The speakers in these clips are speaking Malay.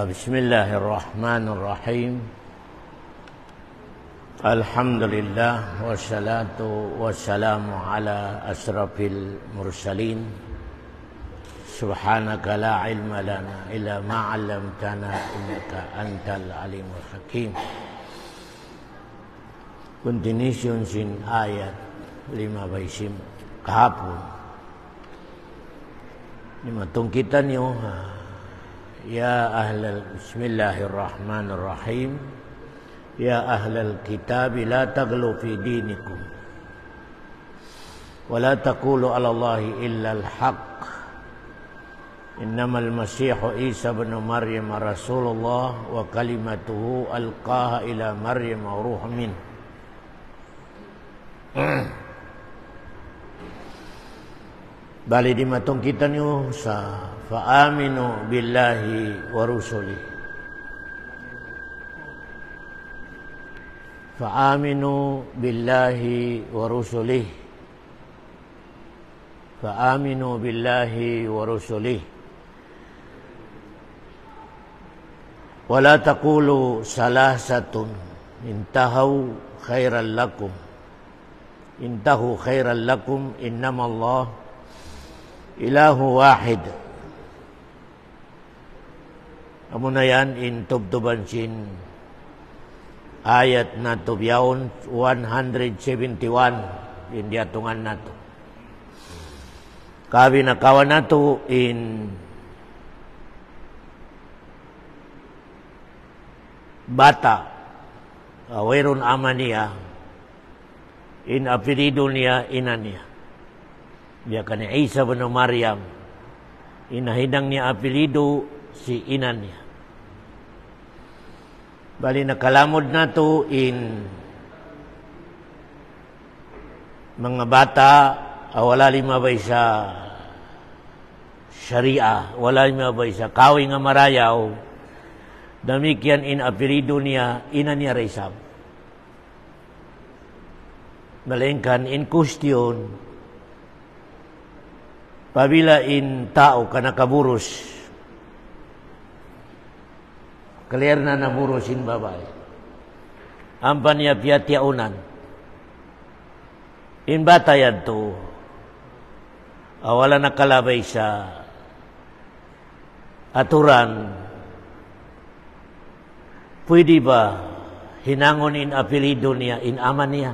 Bismillahirrahmanirrahim. Alhamdulillah wassalatu wassalamu ala asrafil mursalin. Subhanaka la ilma lana illa ma 'allamtana innaka antal alimul hakim. Continuation sin ayat 5 kahapon. Ni matong kita niyo Ya ahlal Bismillahirrahmanirrahim. Ya ahlal kitab la taghlu fi dinikum wa la taqulu 'ala Allahi illa al-haq. Innamal masihu Isa ibn Maryam rasulullah wa kalimatuhu alqaha ila Maryam wa ruhun min. Bali di matong kita niyo sa fa'aminu billahi wa rusulih. Fa'aminu billahi wa rusulih. Fa'aminu billahi wa rusulih. Wa la taqulu salasatun intahu khairan lakum. Intahu khairan lakum innamallah ilahu wahid. Amuna yan in tubtuban sin ayat na tubyaon 171 in diatungan nato. Kabi na kawan nato in bata awerun amaniya in apelido niya inaniya. Dia kani Isa bin Maryam. Inahidang niya apelido si ina niya. Bali nakalamod na to in mga bata wala limabay sa Sharia, wala limabay sa kawi nga marayaw. Damikyan in apelido niya ina niya Raisab. Balengkan in question pabila in tao ka nakaburos, clear na naburos in babae, ampan niya piyatiaunan, in batayan to, wala nakalabay sa aturan, pwede ba hinangon in apelido niya, in ama niya?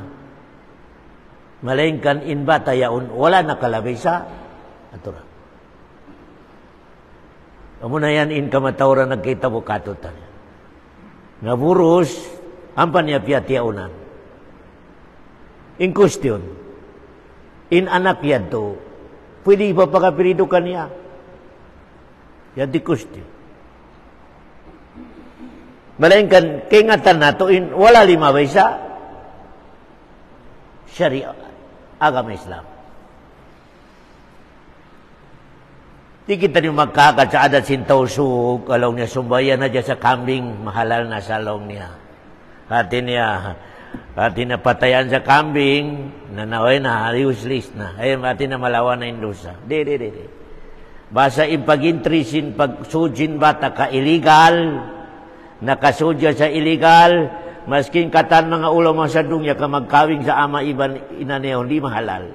Malengkan in batayaon, wala nakalabay sa aturan. Amo na yan in kamatawran nagkita bukato tanya. Naburos, ampan niya piyatiaunan. In question, in anak yan to, pwede ipapakapirido ka niya. Yan di question. Malainkan, kingatan na to, in wala limabay sa Sharia, agama Islam. Di kita ni magkakat sa adat sintaw suk, alaw niya sumbayan na dyan sa kambing, mahalal na sa alaw niya. Hati niya patayan sa kambing, nanaway na, useless na. Ayun, hati na malawan na indusa. Di. Basta ipag-intrisin, pagsudjin bata ka illegal, nakasudya sa illegal, masking katan mga ulo mga sadung niya ka magkawing sa ama iban inaneon, di mahalal.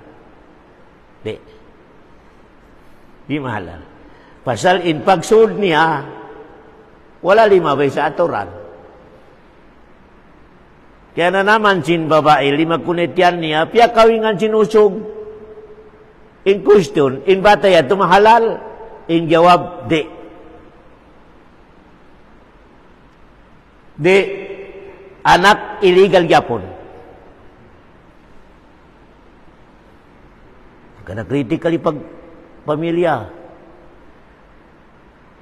Di mahalal. Pasal in pagsud niya, wala limabay sa aturan. Kaya na naman sin babae, lima kunetyan niya, piya kawingan sinusog. In question, in bataya, tumahalal. In jawab, di. Di, anak illegal yapon. Kana critically pag pamilya.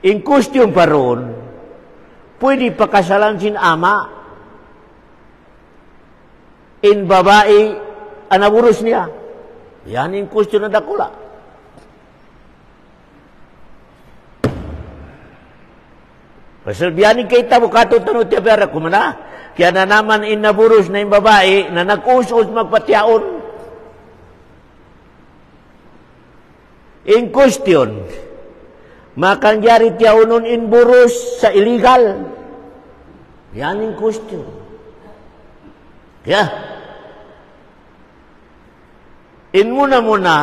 In question pa ron, pwede pakasalan sin ama, in babae, anaburos niya. Yan in question na dakula. Pasal biyanin kay tabukato tanong tiya pera kumana, kaya na naman in naburos na yung babae, na nag-us-us magpatyaon. In question, Makangyari tiyaunon in burus sa illegal. Yan yung question. In muna,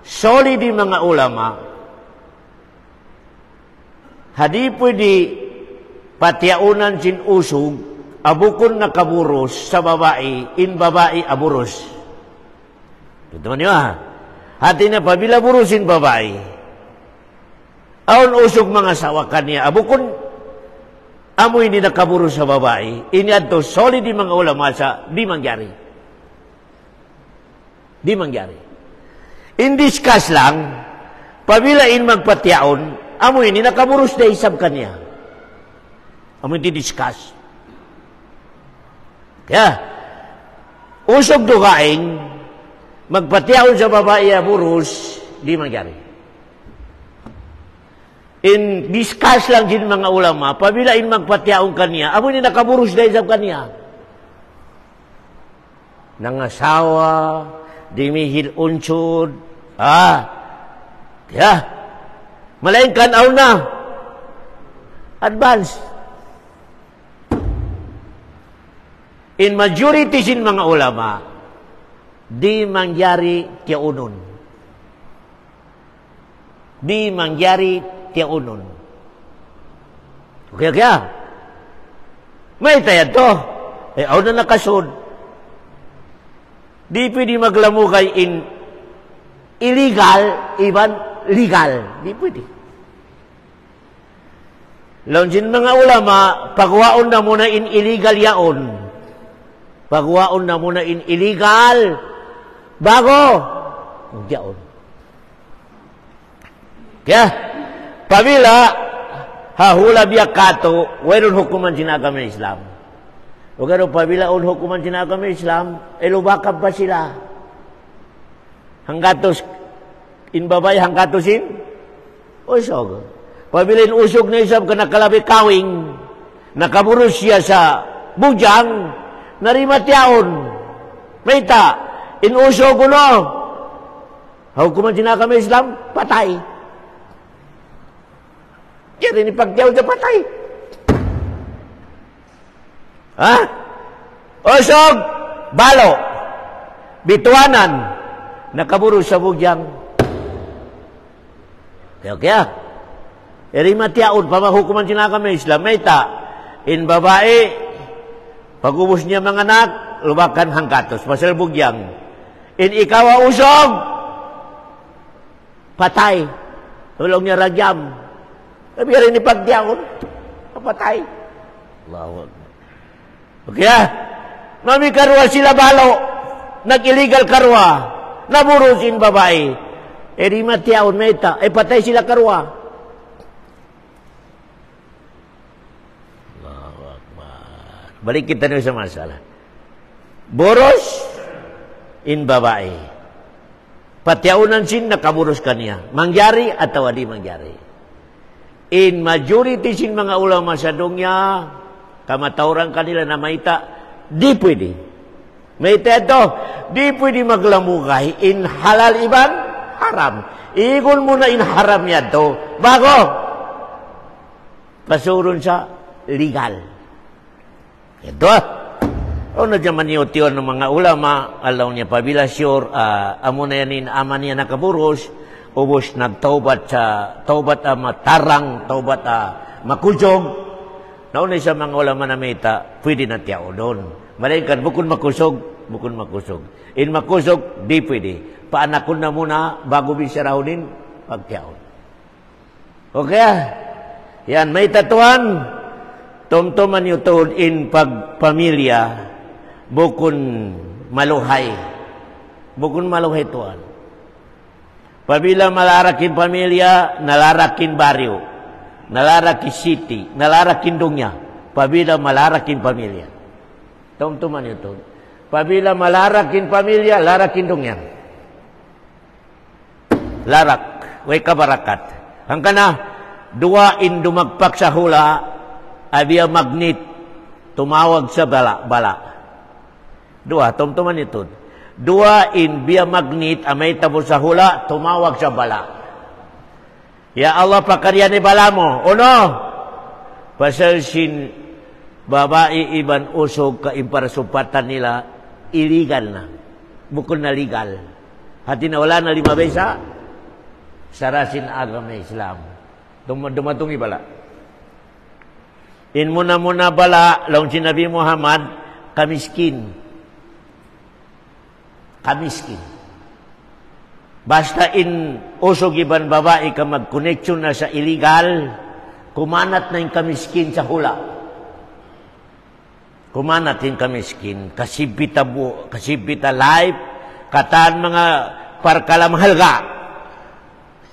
solid yung mga ulama, hadi pwede patiaunan sin usog, abukon na kaburos sa babae, in babae aburos. Ito niyo hati na pabila burusin babae, aon usog mga sawa kanya, abukon amoy ni nakaburos sa babae, inadto solid yung mga ulama sa di mangyari. Di mangyari. In this case lang, pabilain magpatiaon, amoy ni nakaburos na isab kanya. Amoy di discuss. Kaya, usog dugaing, magpatiaon sa babae aburos, di mangyari. In discuss lang din mga ulama, pabilain magpatiaon kanya, amoy ni nakaburos na isab kanya. Nangasawa, dimihil unsod, kaya, malaing kanaw na, advance. In majority sin mga ulama, di mangyari tiyaunon. Di mangyari tiyaunon. Kaya, may tayad to. Aw na nakasod. Di pwede maglamukay in illegal, even legal. Di pwede. Launsin mga ulama, pagwaon na muna in illegal yaon. Pagwaon na muna in illegal bago yaon. Kaya, pabila, hahula biya kato, wayron hukuman sinagam ng Islam. O gano pabila on hukuman sinagam ng Islam, lubakab pa sila. Hanggatos, in babay hanggatosin, usog. Pabilin usog na isab ka nakalabi kawing, nakaburos siya sa bujang, narimatyaon. Mayta, in usog uno, hukuman sinagam ng Islam, patay. Kaya rin ipagtiyaw sa patay. Usog, balo, bituanan, nakaburo sa bugyang. Kaya, erimatiaon, pamahukuman sinakam ng Islam, mayta, in babae, pag-ubos niya mga anak, lubakan hangkatos, pasal bugyang. In ikaw usog, patay, tulong niya ragyam. Sabi rin ipagtiaon, patay. Allahu Akbar. Kaya, mami karwa sila balo, nag-illegal karwa, naburusin babae, di matiyaon meta, patay sila karwa. Allahu Akbar. Balik kita na sa masalah. Boros in babae. Patiaunan sin nakaburos kaniya. Mangyari atau di mangyari. In majority sin mga ulama sa dunya, kamatauran kanila na maita, di pwede. Maita ito, di pwede maglamukay in halal iban, haram. Igon mo na in haram niya ito, bago pasuron sa legal. Ito, o na dyan maniutiyon ng mga ulama, alaw niya pabila sure, amo na yan in ama niya nakaburos, ubos nagtaubat sa taubat matarang, taubat makujog. Naunay sa mga ulama na meta, pwede na tiyaw doon. Malaikat, bukod makusog. In makusog, di pwede. Paanakon na muna, bago bisarahonin, pagtiyaw. Okay? Yan, may tatuan. Tumtuman yung tuod in pagpamilya, bukod maluhay. Bukod maluhay tuan. Pabila malarakin pamilya, nalarakin baryo, nalarakin city, nalarakin dunya, pabila malarakin pamilya. Tumtuman ito. Pabila malarakin pamilya, larakin dunya. Larak, way kabarakat. Hangka na, dua in dumagpak sa hula, abia magnet, tumawag sa bala. Dua, tumtuman ito. Dua in biya magnet, amay tabo sa hula, tumawag sa bala. Ya Allah pakarian ni balamo. Uno, pasal sin babae iban usog ka imparasupatan nila illegal na. Bukod na legal. Hati na wala na 5 besa. Sarasin agama Islam. Dumatungi bala. In muna bala long si Nabi Muhammad kamiskin. Basta in usog iban babae ka mag-connection na sa illegal, kumanat na yung kamiskin sa hula. Kumanat yung kamiskin, kasibita life, kataan mga parkalamhalga.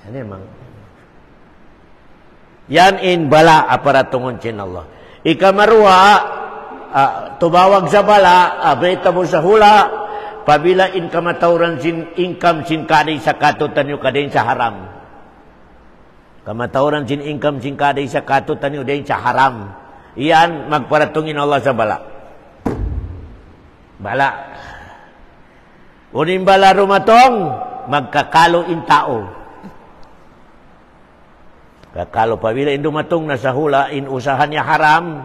Ano yung mga? Yan in bala aparatungon sin Allah. Ikamarua, tubawag sa bala, abeta mo sa hula, pabila in kamatauran sin income sin kaday sa katutan nyo kaday sa haram. Kamatauran sin income sin kaday sa katutan nyo kaday sa haram. Iyan, magparatungin Allah sa bala. Bala. Unin bala rumatong, magkakalo in tao. Kakalo pabila in dumatong na sa hula, in usahan niya haram,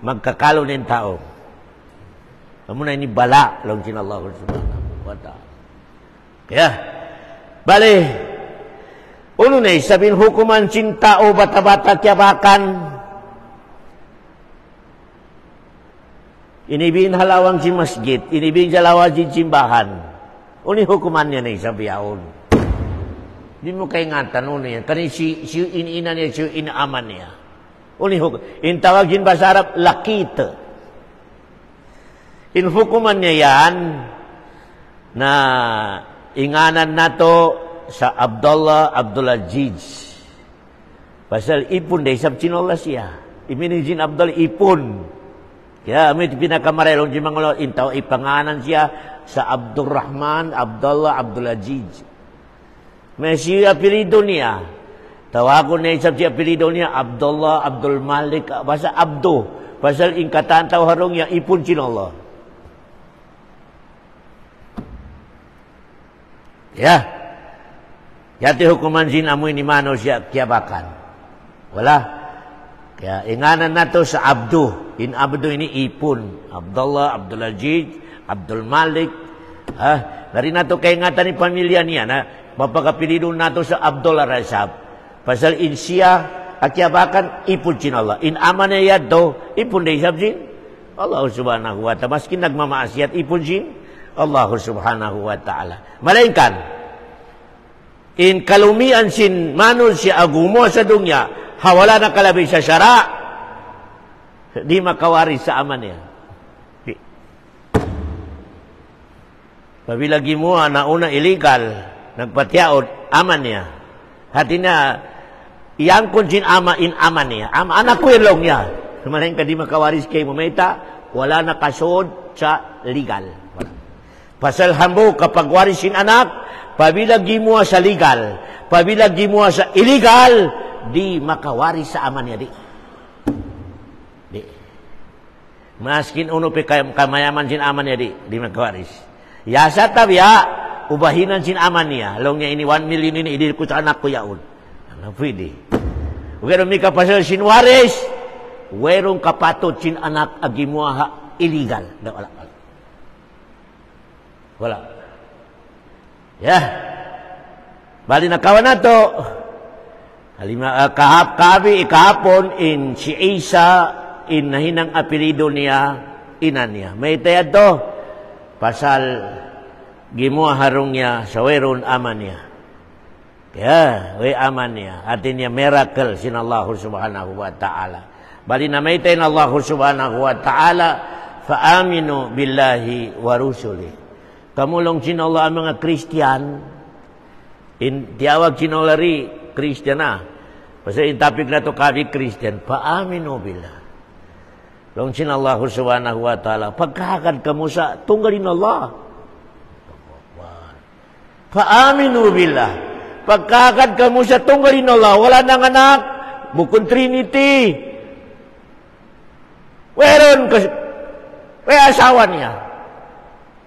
magkakalo ng tao. Kamu na ini bala, lang sinallahu subhanahu wa ta'ala. Kaya, bali, uno na sabihin hukuman sin tao, bata-bata tiyabakan, inibihin halawang si masjid, inibihin jalawa si simbahan, uni hukuman niya na isabiyaon. Di mo kay ngatan yan. Kani si iniina niya, si inaaman niya. In tawagin ba sa Arab, lakit. In hukuman niya yan, na inganan nato sa Abdulaziz. Pasal ipon day, sabchinola siya. Iminijin Abdullah ipon. Kaya may pinakamarelong di mga intaw, ipanganan siya sa Abdurrahman, Abdulaziz. May siya apelido niya. Tawagon na isap siya apelido niya, Abdullah, Abdul Malik, basta Abdo. Pasal ingkatan tao harong niya, ipon sin Allah. Ya. Yati hukuman sin amoy ni Mano siya kiyabakan. Wala. Kaya inganan na to sa Abdo. In Abdo ini ipon. Abdullah, Abdulaziz, Abdul Malik. Dari na to kay ingatan ni pamilya niya na mapagapilido nato sa Abdullah Rasab. Pasal in siya, akiabakan, ipon sin Allah. In aman niya do, ipon day sabsin. Allah subhanahu wa ta'ala. Maskin nagmamaasiyat, ipon sin Allah subhanahu wa ta'ala. Malainkan, in kalumian sin manul siya agumo sa dunya, hawala na kalabi sa syara, di makawari sa aman niya. Pabilagi mo na una illegal, nagpatiaod, aman niya. Hati na, iyang kunsin ama in aman niya. Anak ko ilong niya. Sumalain ka di makawaris kay Mumeta, wala na kasod sa legal. Wala. Pasal hambo, kapag warisin anak, pabilagi mo sa legal, pabilagi mo sa illegal, di makawaris sa aman niya. Di. Maskin uno pe kamayaman sin aman niya, di makawaris. Yasa tabya, ubahinan sin aman niya. Long niya ini 1 million ini idil ko sa anak ko yaon. Ano pwede? Ugero mi kapasal sin waris. Werong kapatot sin anak agimuha illegal. Wala. Ya. Bali na kawan nato. Kahapon in si Isa in nahinang apelido niya inan niya. May tayad to. Pasal gimuha harong niya sa weron aman niya. Kaya, we aman niya. Atin niya miracle sin Allah subhanahu wa ta'ala. Bali na may tayo na Allah subhanahu wa ta'ala, faaminu billahi wa rusuli. Kamulong sin Allah ang mga Christian, tiyawag sin Allah ri, Christian na. Kasi yung topic na to kami Christian, faaminu billah. Long sin Allah subhanahu wa ta'ala, pagkakad ka mo sa tunggalin Allah. Faaminu billah. Pagkakad ka mo sa tunggalin Allah, wala nang anak, bukod Trinity. Weron kasi, kaya asawa niya.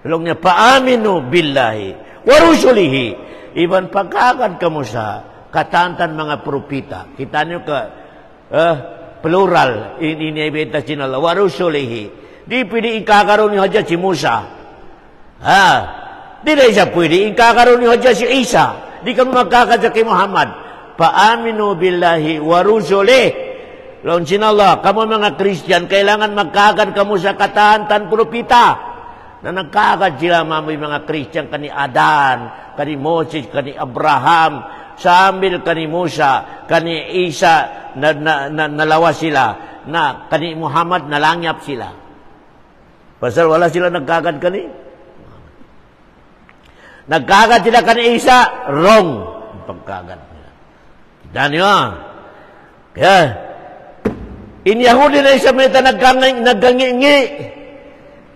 Long niya, faaminu billahi, wa rusulihi. Iban pagkakad ka mo sa katantan mga propita. Kita niyo ka, plural, inibita sinala, warusulihi. Di pwede ikakaroon ni Hadja si Musa. Di na siya pwede ikakaroon ni Hadja si Isa. Di kami magkakadya kay Muhammad. Paaminu billahi warusulih. Laun sinala, kamu mga Christian, kailangan magkakad kamu sa katantan propita. Na nagkakad sila mamoy mga Christian kani Adan, kani Moses, kani Abraham, sambil kani Musa, kani Isa nalawas sila, na kani Muhammad nalangyap sila. Pasal wala sila nagkakad kani. Nagkakad sila kani Isa, wrong pagkakad nila. Kita niyo. Kaya in Yahudi na isa meta naggangi.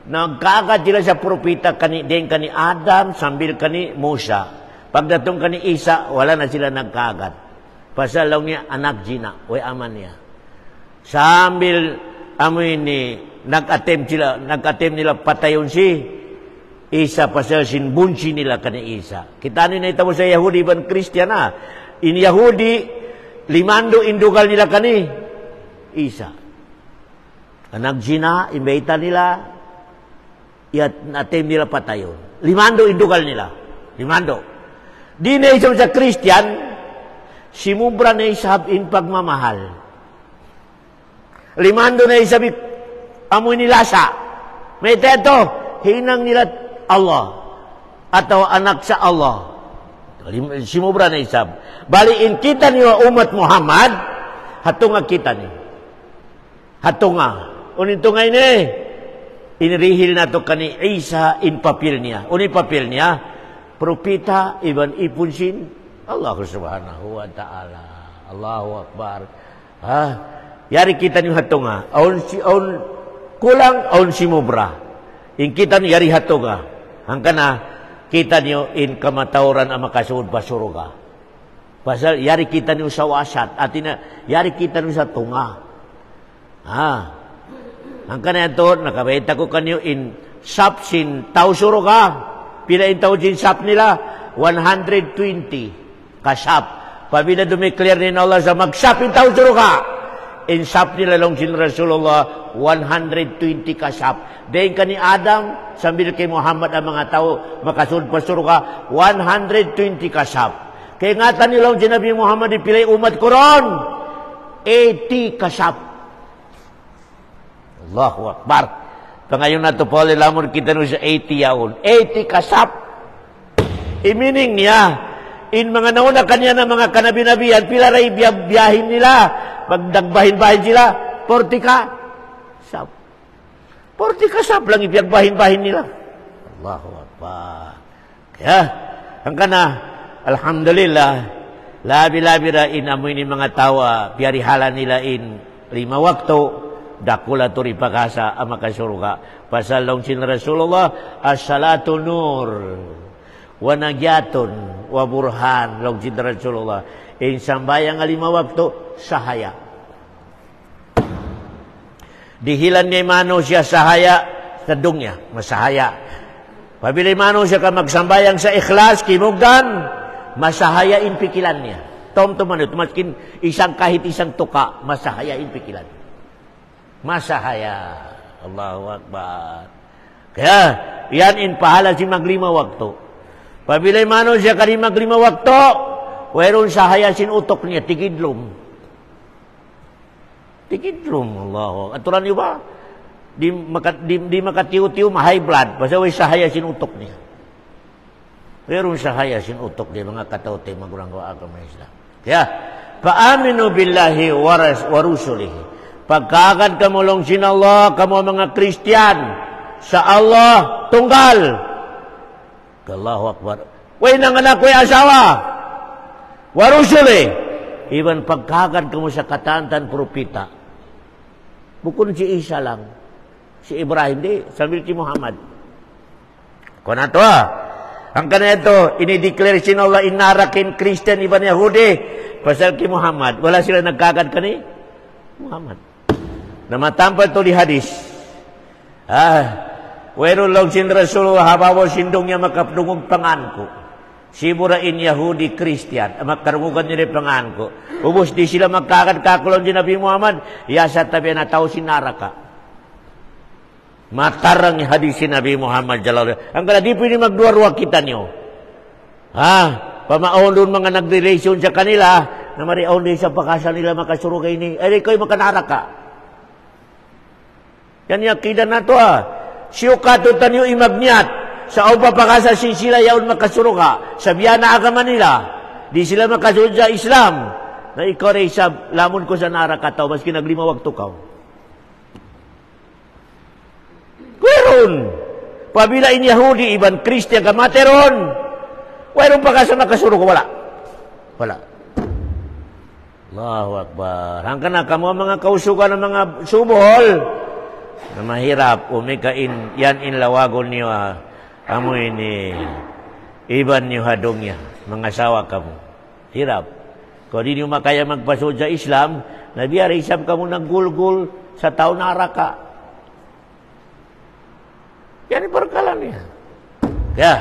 Nagkakad sila sa propita kani Adam sambil kani Musa. Pagdatong kani Isa, wala na sila nagkakad. Pasalaw niya anak Gina, o aman niya. Sambil amoy ni nag-attempt nila patayon si Isa, pasal sinbunsi nila kani Isa. Kita na ito mo sa Yahudi ban Christian na. In Yahudi, 5 indugal nila kani Isa. Anak Gina, imbita nila, attempt nila patayon. 5 indugal nila. 5. Di na isang sa Christian, simubra na isab in pagmamahal. 5 na isabit, amoy nilasa. May teto, hinang nila Allah. Atau anak sa Allah. Simubra na isab. Baliin kita niyo umat Muhammad, hatunga kita niyo. Hatunga. Unito ngayon inirihil na to kani Isa in papel niya. Uni papel niya, propita iban ipunsin Allah subhanahu wa ta'ala. Allahu Akbar. Yari kita niyo hatunga. Aun kulang, aun simubra. In kita niyo yari hatunga. Hangkana, kita niyo in kamatauran ang makasuod basuruga. Pasal yari kita niyo sa wasat. Atina, yari kita niyo sa tunga. Ang kanyan to, nakabaita ko kanyo in sap sin tao suro ka. Pila in tao sin sap nila? 120 kasap. Pabila dumiklear ni Allah sa magsap in tao suro ka. In sap nila long sin Rasulullah, 120 kasap. Dahil ka ni Adam, sambil kay Muhammad ang mga tao, makasunod pa suro ka, 120 kasap. Kaya ngatan nilang sinabi Muhammad, ipilay umat ko ron, 80 kasap. Allahu Akbar. Pangayon na to, Paul, lamon kita nun sa 80 yaon. 80 kasap. I-meaning niya, in mga nauna kanya na mga kanabi-nabiyan, pila ray biyahin nila, pag nagbahin-bahin sila, 40 kasap. 40 kasap lang ipiyagbahin-bahin nila. Allahu Akbar. Kaya, hanggang na, alhamdulillah, labi-labi ra in amoy ni mga tawa, piyarihala nila in 5 wakto, dakula to ripakasa ang makasuruga. Pasalong sin Rasulullah, as-salatu nur, wa nagyatun, wa burhan, long sin Rasulullah. In sambayang 5 wakto, sahaya. Dihilan niya mano siya sahaya, tadong niya, masahaya. Pabili mano siya ka magsambayang sa ikhlas, kimugdan, masahaya in pikilan niya. Tom-tomanot, maskin kahit isang tuka, masahaya in pikilan. Masahaya. Allahu Akbar. Kaya, yan in pahala si maglima wakto. Pabilay mano siya kani maglima wakto, whereon sahaya sin utok niya, tigidlom. Tigidlom, Allah. Aturan niyo ba? Di makatiw-tiw, ma-high blood. Basta way sahaya sin utok niya. Whereon sahaya sin utok niya, mga katawte, magurang ko agama Islam. Kaya, paaminu billahi wa rusulihi. Pagkagad kamulong sin Allah, kamo mga Kristiyan, sa Allah, tunggal. Allahu Akbar. Way nanganak, way asawa. Warusuli. Iban pagkagad kamo sa katantan propita. Bukod si Isa lang. Si Ibrahim, di. Sambil si Muhammad. Kung nato ang kanito, inideclare sin Allah, inarakin Kristiyan, iban Yahudi. Pasal ki Muhammad. Wala sila nagkagad kani Muhammad. Namatampal to di hadis. Wero long sin Rasulullah habawo sindong niya makapdungog panganko. Siburain Yahudi, Christian. Magkarungugan nila yung pangahan ko. Ubus di sila magkakad-kakulong di Nabi Muhammad. Yasa tabi na tao sinaraka. Matarang hadis si Nabi Muhammad. Ang kala di pwede magduwa-ruwa kita niyo. Pamaon doon mga nag-relation sa kanila, na mariaon din sa pakasal nila makasuro kayo ni, ay kayo makanaraka. Yan yung akida na to Siyo katutan yung imagnyat. Sa o papakasal sila yaon makasuro ka. Sabihan na agaman nila. Di sila makasuro sa Islam. Na ikaw rin sa lamon ko sa naraka tao, maski naglimawag tukaw. Kweron. Pabilain Yahudi, iban Christian ka materon. Kweron pakasal makasuro ko, wala. Wala. Allahu Akbar. Hanggang na kamo mga kausugan ng mga subol na mahirap umikain yan inlawagon niyo amoy ni iban niyo hadong niya mga sawa kamo. Hirap. Kung di niyo makaya magpasod sa Islam, nabiya isab kamo naggulgul sa tao na araka. Yan ang parkalan niya. Kaya,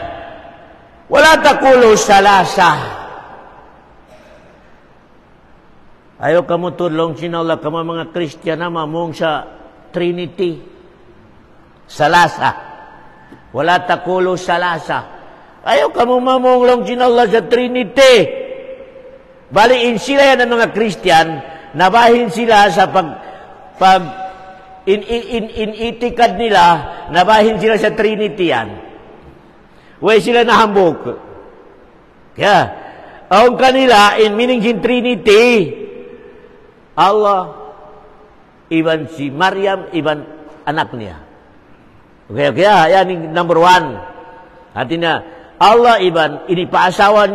wala takulo salasa. Ayaw ka mo tulong sinawla ka mga Kristiyan na mamong sa Trinity. Salasa. Wala takulo salasa. Ayaw ka mo mamong sinawla sa Trinity. Baliin sila yan ng mga Kristiyan, nabahin sila sa itikad nila, nabahin sila sa Trinity yan. Way sila nahambok. Kaya, ang kanila, in meaning in Trinity, Allah, iban si Maryam, iban anak niya. Okay, yan yung number one. Hati na, Allah, iban, inipaasawa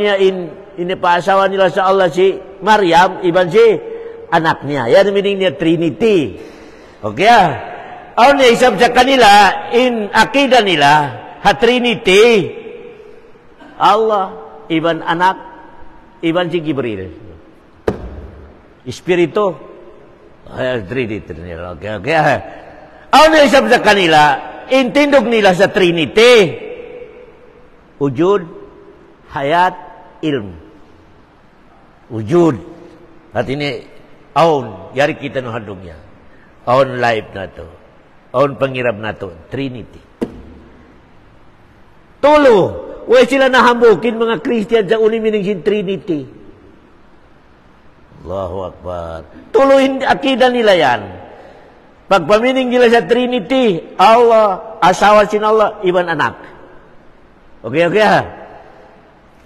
nila sa Allah si Maryam, iban si anak niya. Yan ang meaning niya, Trinity. Okay, ang naisap sa kanila, in akida nila, Trinity, Allah, iban anak, iban si Gibril. Espiritu, Trinity nila. Okay. Ang naisap sa kanila, intindog nila sa Trinity, Ujud, Hayat, Ilm. Ujud. At ini, aon, yari kita ng handog niya. Aon life na to. Aon pangirap na to. Trinity. Tulo. Huwag sila nahambukin mga Christian sa unimining Trinity. Allahu Akbar. Tuloy akida nila yan. Pagpamining nila sa Trinity, Allah, asawa sin Allah, iban anak. Okay.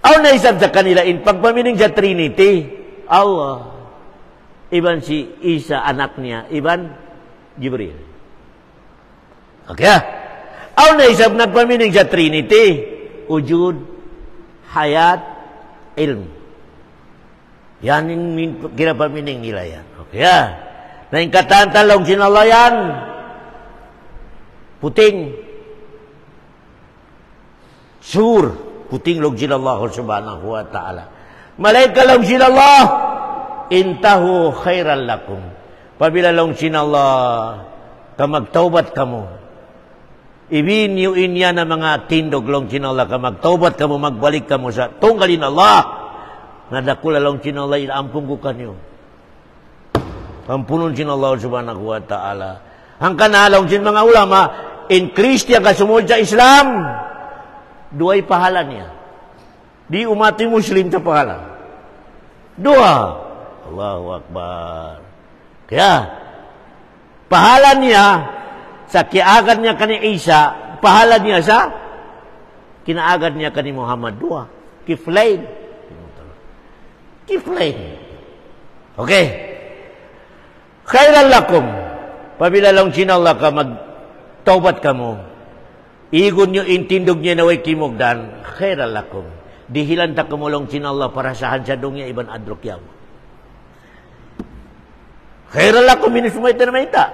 Ang naisab sa kanila, in pagpamining sa Trinity, Allah, iban si Isa, anak niya, iban Jibril. Okay. Ang naisab nagpamining sa Trinity, Ujud, Hayat, Ilm. Yan yung kinapamining nila yan. Okay. Na yung katantalong sinalayan, puting, sur, puting log sinallah subhanahu wa ta'ala. Malaika lang sinallah, intahu khairan lakum. Pabilalong sinallah, kamagtaubat kamo. Ibinyo inya na mga tindog long sinallah, kamagtaubat kamo, magbalik kamo sa tunggalin Allah. Nadakula long sinallah, inampung ko kanyo. Ampunon sinallah subhanahu wa ta'ala. Ang kanalong sin mga ulama, in Christian ka sumunod sa Islam, duay pahala niya. Di umati Muslim sa pahala. Dua. Allahu Akbar. Kaya, pahala niya, sa kiagad niya kani Isa, pahala niya sa kinaagad niya kani Muhammad. Dua. Kiflain. Okay. Khairan lakum. Pabila lang sinallah ka, magtaubat ka mo. Igon nyo, intindog niya na way kimugdan. Khairan lakum. Dihilan ta kamulong sinallah para sahan sa dungya iban adrokyaw. Khairan lakum, minusumay ta na maita.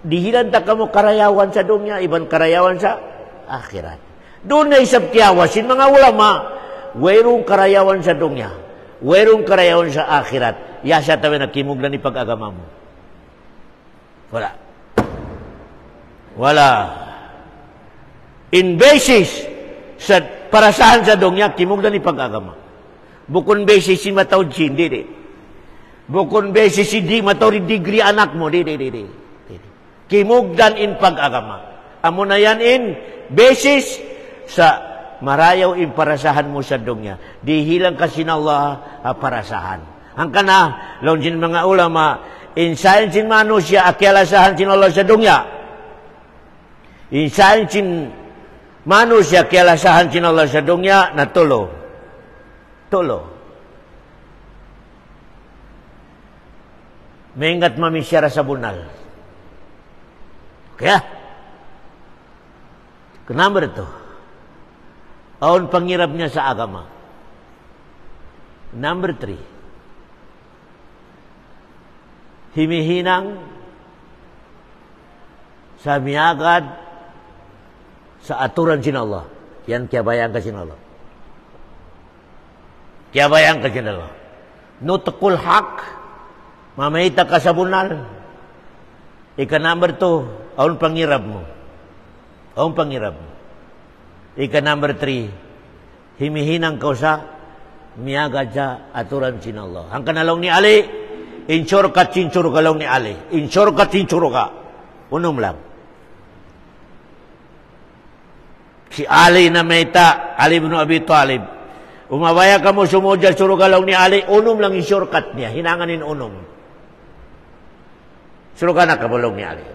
Dihilan ta kamo karayawan sa dungya, iban karayawan sa akhirat. Doon na isab tiyawasin mga ulama, wayrong karayawan sa dungya. Wayrong karayawan sa akhirat. Yasa tayo nakimugdan ni pag-agama mo. Wala. In basis sa parasahan sa dunya, kimugdan ni pag-agama. Bukun beses si mataw jin, di. Bukun beses si di mataw degree anak mo, di. Kimugdan in pag-agama. Amo na yan in beses sa marayaw in parasahan mo sa dunya. Di hilang kasi na Allah parasahan. Ang kana, laon sin mga ulama, insayan sin manusia, akialasahan sin Allah sa dunya. Insayan sin manusia, akialasahan sin Allah sa dunya, na tulo. Maingat mamisyara sa bunal. Kaya, number 2. Aon pangirap niya sa agama. Number 3. Himihinang sa miagad sa aturan sin Allah. Yan kiabayang ka sin Allah. Kiabayang ka sin Allah. Nutukul hak, mamahita ka sa bunal. Ika number 2, aon pangirap mo. Aon pangirap mo. Ika number 3, himihinang ka sa miagad sa aturan sin Allah. Ang kanalong ni Ali, insure ka, cincuro ka lang ni Ali. Insure ka, cincuro ka. Unom lang. Si Ali na mayta, Ali bin Abi Talib. Umabaya ka mo, sumudya, suro ka lang ni Ali, unom lang yung shortcut niya. Hinanganin unom. Suro ka na kabulong ni Ali.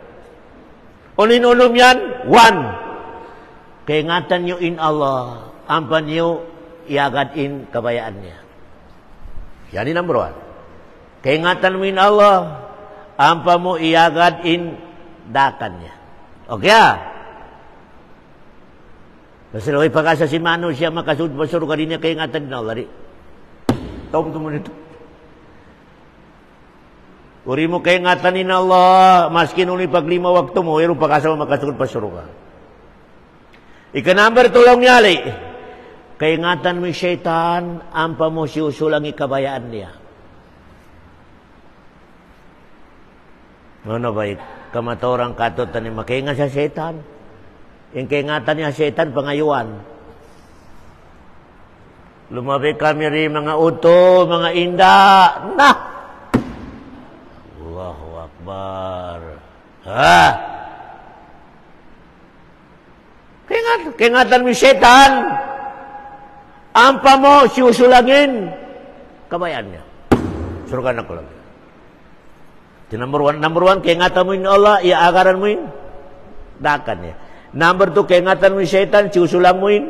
Unin-unom yan, 1. Kaingatan nyo in Allah, ampan nyo, iagad in kabayaan niya. Yan yung number 1. Kaingatan mo in Allah, ampan mo iagad in dakan niya. Okay Kasi lo'y pag-asa si Mano siya makasud pasuro ka rin niya kaingatan din Allah. Taong mo nito. Uri mo kaingatan din Allah, maski nung ipaglima waktu mo, irong pag-asa mo makasud pasuro ka. Ika-number 2 lang niyali. Kaingatan mo yung syaitan, ampa mo siusulang ikabayaan niya. Ano ba, kamatorang katotan ni makaingat sa syaitan? Yung kaingatan niya syaitan, pangayuan. Lumabi kami rin mga uto, mga inda. Nah! Allahu Akbar. Kaingatan mo syaitan. Ampa mo, siusulangin. Kabayaan niya. Surukan ako lang. Number one, kaingatan mo yun Allah, iaagaran mo yun. Dakan niya. Number 2, kaingatan mo yung syaitan, siusulang mo yun.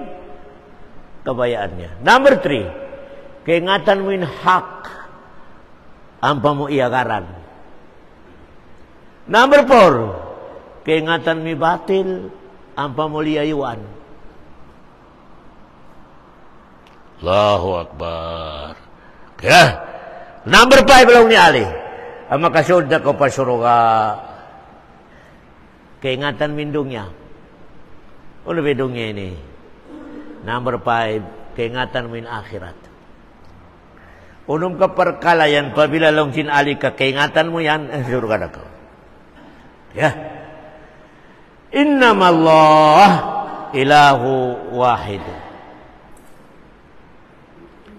Kabayaan niya. Number 3, kaingatan mo yung hak. Ampa mo iagaran. Number 4, kaingatan mo yung batil. Ampa mo liyayuan. Allahu Akbar. Kaya, number 5 lang ni Ali. Ang makasud na ko pasuruga. Kaingatan mindong niya. Ano bedong niya ini? Number 5, kaingatan mo yung akhirat. Unong ka parkalayan, pabilalong sin Ali ka, kaingatan mo yan, suruga na ko. Yeah. Innamallah ilahu wahid.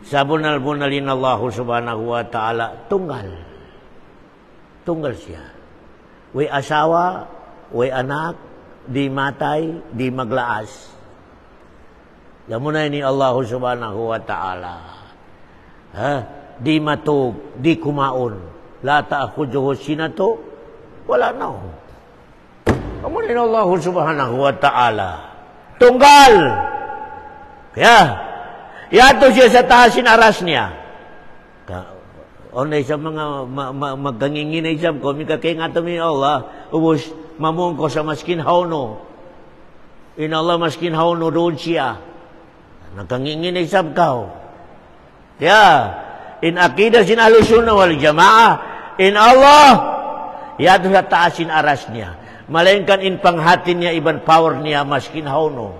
Sabunal-bunalin Allah subhanahu wa ta'ala, tunggal. Tunggal siya. Way asawa, way anak, di matay, di maglaas. Yamunay ni Allah subhanahu wa ta'ala. Di matug, di kumaon. La ta'akhuduhu sinato, wala na. Yamunay ni Allah subhanahu wa ta'ala. Tunggal! Kaya, yato siya sa tahasin aras niya. Onay sa mga magkanginginay siya, kung mikakaingato ni Allah, ubos mamung ko sa maskin hauno. In Allah maskin hauno doon siya. Nagkanginginay siya kao. In akidah sin ahlussunnah wal jamaah, in Allah, yato sa taasin aras niya. Malainkan in panghatin niya, iban power niya, maskin hauno.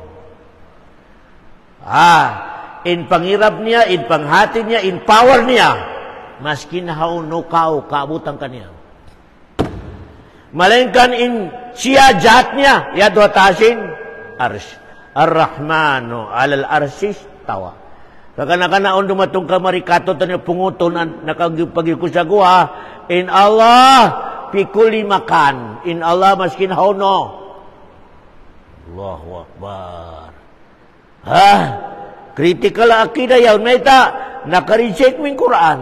In pangirap niya, in panghatin niya, in power niya, maskin hauno kau, kaabutan kaniya. Malainkan in siya jahat niya, ya dua tasin, aras. Ar-Rahmanu 'alal arsy istawa. Kakana-kana on dumatong ka marikato tanya punguton nakagipagi ko sa guha. In Allah fi kulli makan. In Allah maskin hono. Allahu Akbar. Critical akidah yaw meta naka-reject mo yung Quran.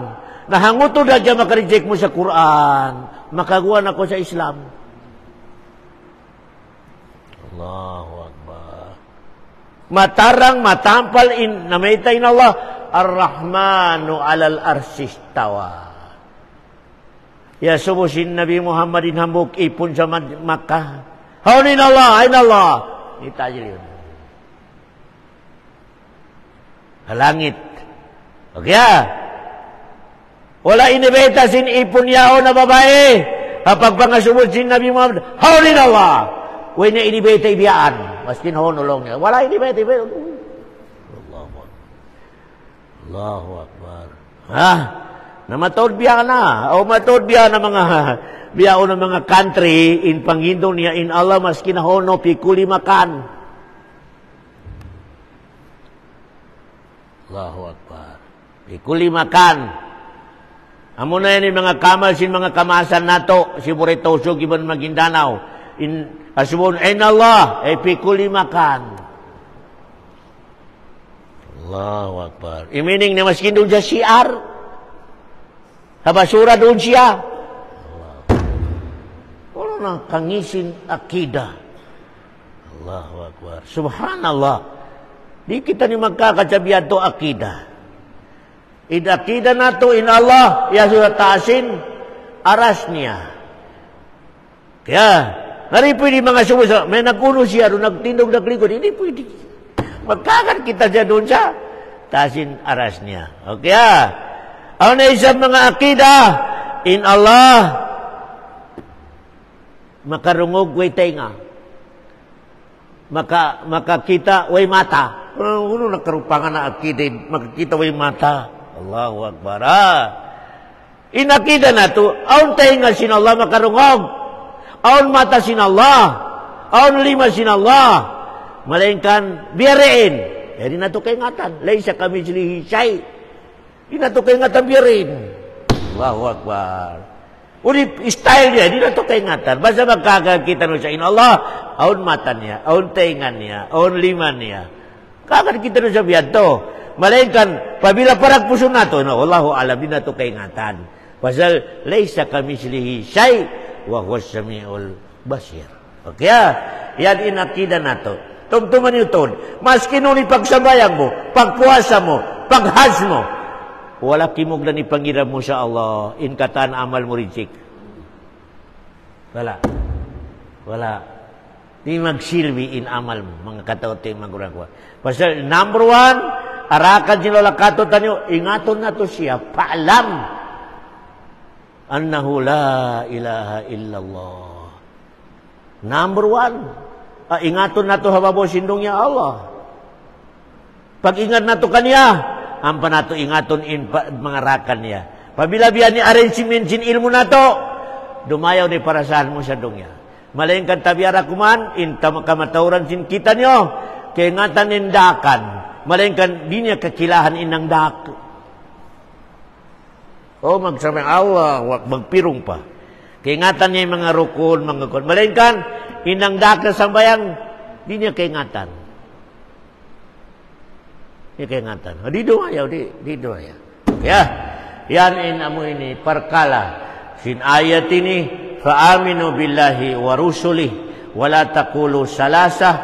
Nahanguto na dyan maka-reject mo sa Quran. Makagawa na ko sa Islam. Allahu Akbar. Matarang matampal na meta in Allah. Ar-Rahmanu 'alal arsy istawa. Ya subusin Nabi Muhammadin hambuk ipun sa Makkah. Haunin Allah, ain Allah. Itajil. Langit. Okay wala inibeta sin ipun yao na babae. Kapag pangasubod sin Nabi Muhammad, haunin Allah. Huwag niya inibeta ibiyaan. Maskin honulong niya. Wala inibeta ibiyaan. Allahu Akbar. Namatod biya na. O matod biya na mga biyao ng mga country in panghindong niya in Allah maskin hono pikuli makan. Allahu Akbar. Pikuli makan. Amo na yan yung mga kamal sin mga kamasan nato. Si Buritoso giban Maguindanao. In asubon in Allah pikuli makan. Allahu Akbar. Imining na maskin doon sa siar. Habasura doon siya. Wala na kangisin akidah. Allahu Akbar. Subhanallah. Di kita ni magkakatsabihan to akidah. Akidah na to in Allah. Ya sudah taasin. Aras niya. Kaya, nari pwede mga sumusa. May nakuno siya doon. Nagtindog naglikod. Hindi pwede. Magkakat kita siya doon sa taasin aras niya. Okay Ang na isang mga akidah, in Allah, makarungog way tenga. Makakita way mata. Ano nakarupangan na akidah, makakita way mata. Allahu Akbar. In akidah na to, aun tenga sin Allah makarungog. Aun mata sin Allah. Aun lima sin Allah. Malainkan biyarin. Jadi na to kaingatan. Laysa kamithlihi syai'. Di na to kaingatan biyarin. Allahu Akbar. Uli style niya, di na to kaingatan. Basta magkakakita nun siya in Allah, aun mata niya, aun taingan niya, aun lima niya. Kakakita nun siya biyan to. Malainkan, pabila parang puso na to, no, Wallahu alam, di na to kaingatan. Pasal, laysa kamithlihi syai' wa huwa as-sami'ul basir. Okay yan inakidah na to. Tumtuman yung ton. Maski nung ipagsabayang mo, pagpuasa mo, paghas mo, wala kimog na ipangiram mo sa Allah, in kataan amal mo rinchik. Wala. Di magsilbi in amal mo, mga kataote, mga kurang-kurang. Pasal, number one, arakan sinulakato tanyo, ingaton na to siya, paalam, annahu la ilaha illallah. Number one, ingaton na to hababo sindong niya Allah. Pag ingat na to kaniya, ampa na to ingaton in mga rakan niya. Pabila-biyan ni arrangement sin ilmu na to, dumayaw ni parasahan mo sa dungya. Malaingkan tabiara kuman, in kamatauran sin kita niyo, kaya ingatan nindakan. Malaingkan di niya kakilahan inang dak. Magsabi Allah, magpirong pa. Kaingatan niya yung mga rukun, mga kun. Malainkan, inang daka sambayang, di niya kaingatan. Di kaingatan. Di dumayaw, di dumayaw. Kaya, yan amo ini, perkala. Sin ayat ini, fa'aminu billahi wa rusulih, wala taqulu salasah,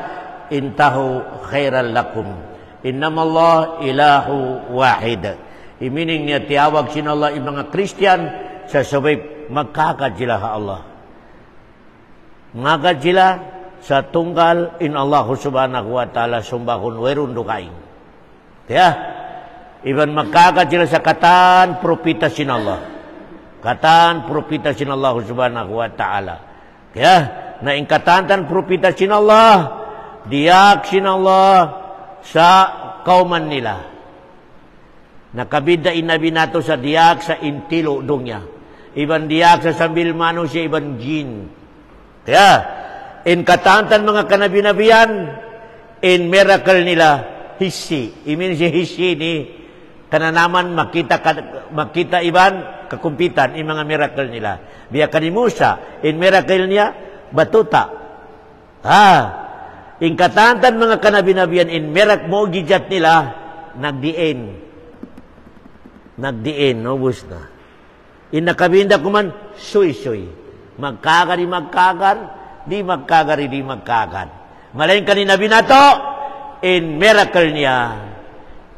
intahu khairan lakum. Innamallah ilahu wahid. Imining niya tiawag sin Allah yung mga Kristiyan sa sabay magkakadjila ha Allah. Magkadjila sa tunggal in Allah subhanahu wa ta'ala sumbahun werun dukain. Kaya, iban magkakadjila sa katan propita sin Allah. Katan propita sin Allah subhanahu wa ta'ala. Kaya, naingkatan propita sin Allah, diyak sin Allah sa kauman nila. Nakabida inabi nato sa diyak sa intilo dungya. Iban diyak sa sambil manusia, iban jin. Kaya, in katantan mga kanabinabiyan, in miracle nila hissi. Imin si hissi ni kananaman makita iban kakumpitan in mga miracle nila. Biya kani Musa in miracle niya batuta. In katantan mga kanabinabiyan in miracle mo gijat nila nagdiin, ubos na. In nakabinda kuman suy. Magkagar, di magkagar. Malain kanina binato, in miracle niya,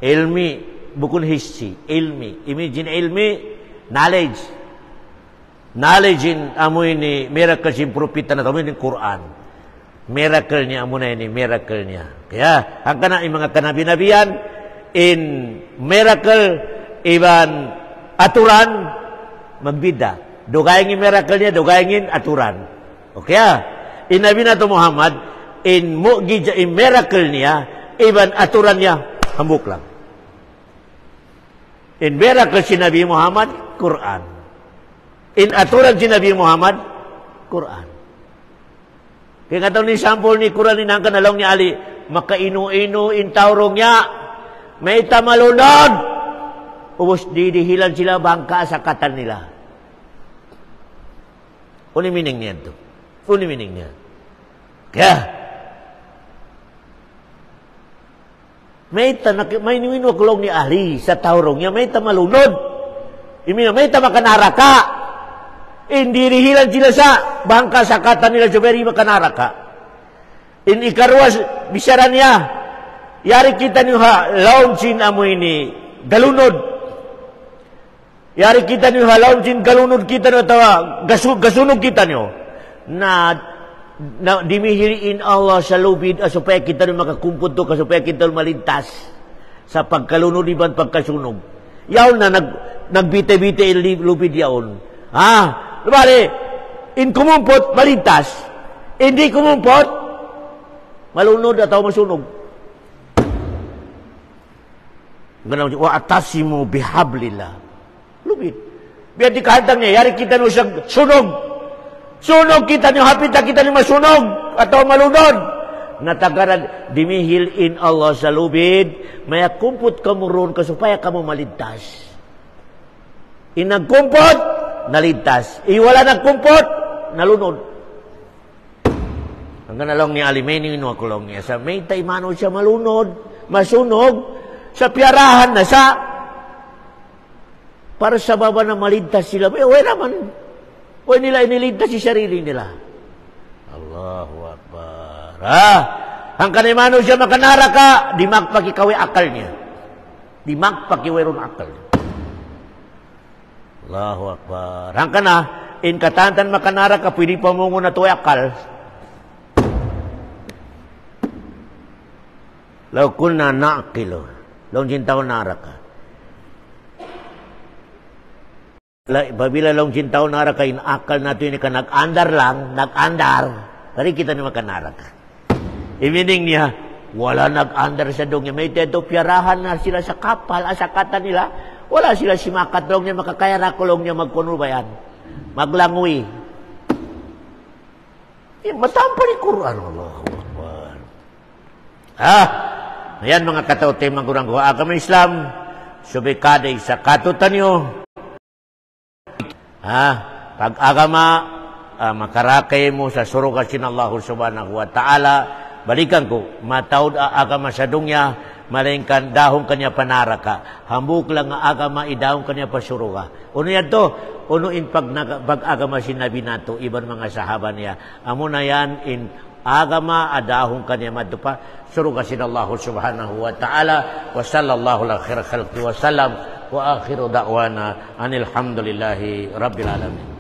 ilmi, bukun hissi, ilmi. Imagine ilmi, knowledge. Knowledge in amoy ni miracle sin propita na amoy ni Quran. Miracle niya, amoy ni miracle niya. Kaya, ang kana yung mga kanabinabiyan, in miracle, iban aturan, magbida. Dugayngin miracle niya, dugayngin aturan. Okay in Nabi nato Muhammad, in miracle niya, iban aturan niya, hambuk lang. In miracle si Nabi Muhammad, Quran. In aturan si Nabi Muhammad, Quran. Kaya nga ni sample ni Quran, inangkan along ni Ali, makainu-inu in taurong niya, may tamalunod. Ubus didihilan sila bangka sa katan nila. Uni meaning niya ito. Uni meaning niya. Kaya, may niwino kulong ni Ali sa taurong niya, may tamalunod. May tamakanaraka. Indirihilan sila sa bangka sa katan nila, suberi makanaraka. In ikarwas, bisaran niya, yari kita niyo launching amoy ni galunod. Yari kita niyo launching galunod kita niyo, tawa, gasunog kita niyo. Na dimihiriin Allah sa lubid, supaya kita niyo makakumpod to, supaya kita niyo malintas sa pagkalunod iban pagkasunog. Yaon na, nagbite-bite lubid yaon. Lumari, in kumumpot, malintas. Hindi kumumpot, malunod at masunog. Ganun, wa atasimu bihablillah. Lubid. Biar dikahantang niya, yari kita nyo siyang sunog. Sunog kita nyo, hapit na kita nyo masunog atau malunod. Natagaran, dimihil in Allah sa lubid, maya kumput kamu ron supaya kamu malintas. Inagkumpot, nalintas. Iwala nagkumpot, nalunod. Hanggang nalong ni Alimeni, inuakulong niya. Sa may taimano siya malunod, masunog, sa piyarahan na sa para sa baba na malintas sila. Naman. Nila inilintas si sarili nila. Allahu Akbar. Ang kanimano siya makanaraka, di magpakikawi akal niya. Di magpakiwi ron akal niya. Allahu Akbar. Ang kana, in katantan makanaraka, pwede pa mo na tuwi akal. Law kunna na'kilo. Law jintaw naraka. Babila long cintaw naraka, inakal nato yun ka nag-andar lang, Dari kita ni makanaraka. Imining niya, wala nag-andar sa dong niya. May teto piyarahan na sila sa kapal, sa kata nila. Wala sila simakat long niya, makakaya na kulong niya magkuno ba yan? Maglangwi. Matampa ni Quran. Allahu Akbar. Ayan mga katauti, magurang ko. Agama Islam, subikaday sa katutan niyo. Pag-agama, makarakay mo sa surugasin Allah subhanahu wa ta'ala, balikan ko, matawad agama sa dunya, malingkan dahong kanya panaraka, hambuk lang agama, idahong kanya pasuruga. Uno yan to, uno in pag-agama sinabi nato, iban mga sahaba niya, amo na yan in agama, adahong kanya matupa, surugasin Allah subhanahu wa ta'ala, wa sallallahu ala khair khalqi wa sallam, wa akhiru da'wana anil hamdulillahi rabbil alamin.